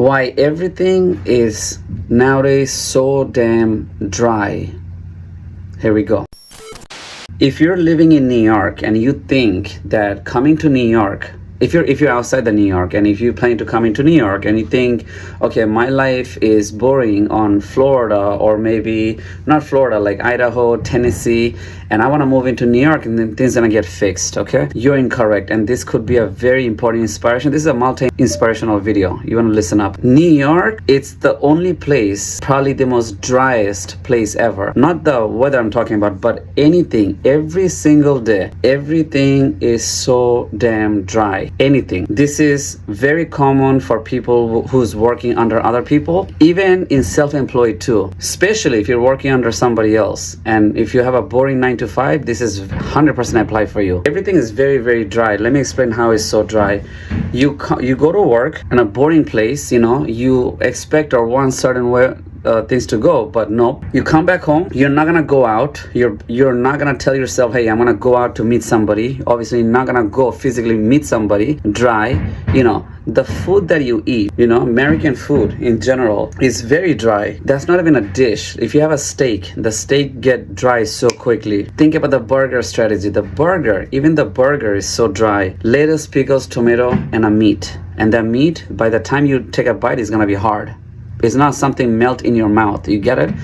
Why everything is nowadays so damn dry. Here we go. If you're living in New York and you think that coming to New York, if you're outside the New York and if you plan to come into New York and you think, okay, my life is boring on Florida, or maybe not Florida, like Idaho, Tennessee, and I want to move into New York and then things gonna get fixed, okay? You're incorrect, and this could be a very important inspiration. This is a multi-inspirational video. You want to listen up. New York, it's the only place, probably the most driest place ever. Not the weather I'm talking about, but anything, every single day, everything is so damn dry. Anything. This is very common for people who's working under other people, even in self-employed too, especially if you're working under somebody else. And if you have a boring 9 to 5, this is 100% apply for you. Everything is very, very dry. Let me explain how it's so dry. You go to work in a boring place, you expect or want certain way things to go, but no, you come back home, you're not gonna go out, you're not gonna tell yourself, hey, I'm gonna go out to meet somebody. Obviously you're not gonna go physically meet somebody. Dry. The food that you eat, American food in general is very dry. That's not even a dish. If you have a steak, the steak get dry so quickly. Think about the burger strategy. Even the burger is so dry. Lettuce, pickles, tomato, and a meat. And that meat, by the time you take a bite, is gonna be hard. It's not something melt in your mouth. You get it?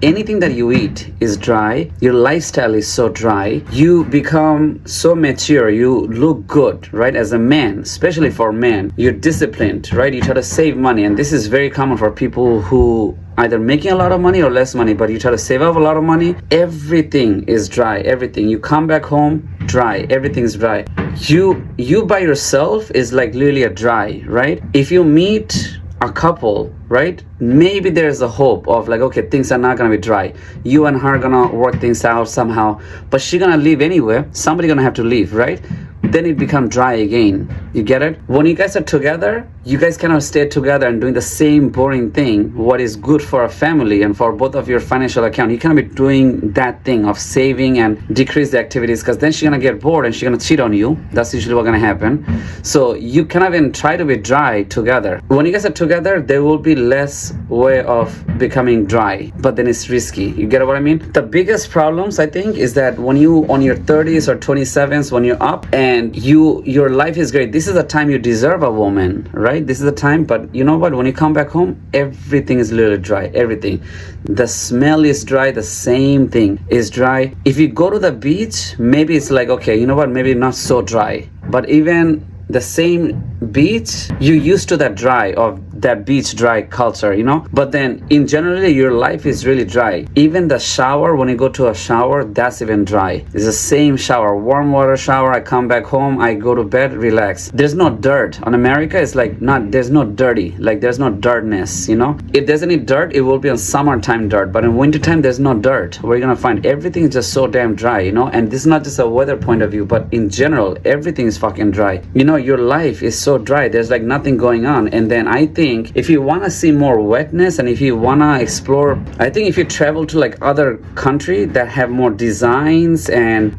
Anything that you eat is dry. Your lifestyle is so dry. You become so mature. You look good, right? As a man, especially for men, you're disciplined, right? You try to save money. And this is very common for people who either making a lot of money or less money, but you try to save up a lot of money. Everything is dry. Everything. You come back home, dry. Everything's dry. You by yourself is like literally a dry, right? If you meet a couple, right? Maybe there's a hope of like, okay, things are not gonna be dry. You and her gonna work things out somehow, but she's gonna leave anyway. Somebody gonna have to leave, right? Then it becomes dry again. You get it? When you guys are together, you guys cannot stay together and doing the same boring thing, what is good for a family and for both of your financial account. You cannot be doing that thing of saving and decrease the activities, because then she's gonna get bored and she's gonna cheat on you. That's usually what's gonna happen. So you cannot even try to be dry together. When you guys are together, there will be less way of becoming dry, but then it's risky. You get what I mean? The biggest problems, I think, is that when you on your 30s or 27s, when you're up and your life is great, this is the time you deserve a woman, right? This is the time. But you know what? When you come back home, everything is literally dry. Everything. The smell is dry. The same thing is dry. If you go to the beach, maybe it's like, okay, you know what? Maybe not so dry. But even the same beach, you used to that dry of that beach dry culture, but then in generally your life is really dry. Even the shower, when you go to a shower, that's even dry. It's the same shower, warm water shower. I come back home, I go to bed, relax. There's no dirt. On America, it's like there's no dirty, like there's no dirtness, If there's any dirt, it will be on summertime dirt, but in wintertime there's no dirt. Where you're gonna find everything is just so damn dry, and this is not just a weather point of view, but in general, everything is fucking dry. Your life is so dry. There's like nothing going on. And then I think if you want to see more wetness and if you want to explore, I think if you travel to like other country that have more designs and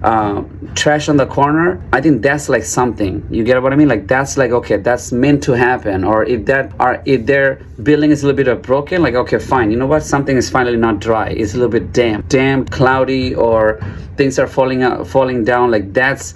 trash on the corner, I think that's like something. You get what I mean? Like that's like, okay, that's meant to happen. Or if their building is a little bit broken, like, okay, fine. You know what? Something is finally not dry. It's a little bit damp, cloudy, or things are falling down. Like that's,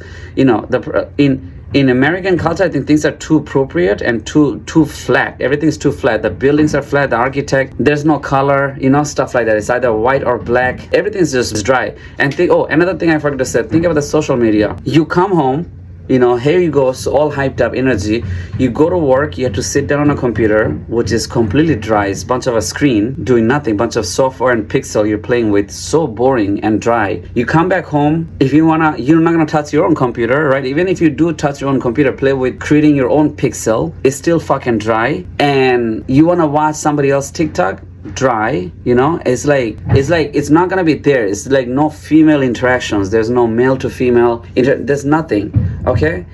in American culture, I think things are too appropriate and too flat. Everything's too flat. The buildings are flat. The architect, there's no color, stuff like that. It's either white or black. Everything's just dry. And another thing I forgot to say, think about the social media. You come home, here you go, so all hyped up energy. You go to work, you have to sit down on a computer, which is completely dry. It's a bunch of a screen doing nothing, bunch of software and pixel you're playing with, so boring and dry. You come back home, if you're not gonna touch your own computer, right? Even if you do touch your own computer, play with creating your own pixel, it's still fucking dry. And you wanna watch somebody else TikTok, dry. It's like it's not gonna be there. It's like no female interactions. There's no male to female there's nothing. Okay,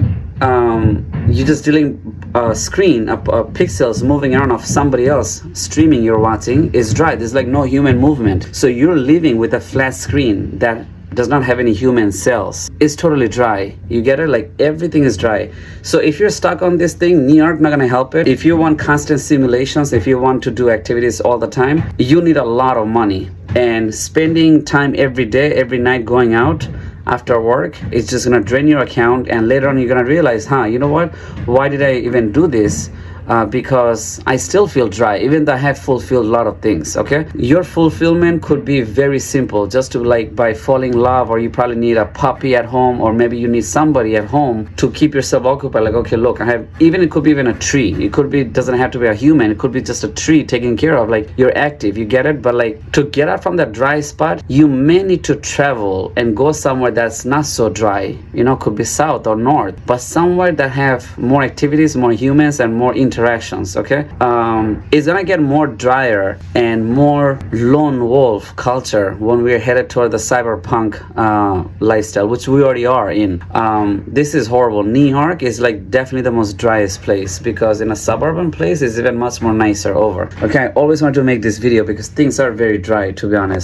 you're just dealing a screen, pixels moving around of somebody else streaming you're watching is dry. There's like no human movement. So you're living with a flat screen that does not have any human cells. It's totally dry. You get it? Like everything is dry. So if you're stuck on this thing, New York not gonna help it. If you want constant stimulations, if you want to do activities all the time, you need a lot of money. And spending time every day, every night going out after work, it's just gonna drain your account, and later on you're gonna realize, you know what? Why did I even do this? Because I still feel dry, even though I have fulfilled a lot of things. Okay, your fulfillment could be very simple, just to like by falling in love, or you probably need a puppy at home, or maybe you need somebody at home to keep yourself occupied. Like, okay, look, I have, even it could be even a tree. It could be, doesn't have to be a human. It could be just a tree taken care of. Like, you're active, you get it. But like, to get out from that dry spot, you may need to travel and go somewhere that's not so dry. You know, could be south or north, but somewhere that have more activities, more humans, and more interactions. Okay, it's gonna get more drier and more lone wolf culture when we're headed toward the cyberpunk lifestyle, which we already are in. This is horrible. New York is like definitely the most driest place, because in a suburban place it's even much more nicer over. Okay, I always want to make this video because things are very dry, to be honest.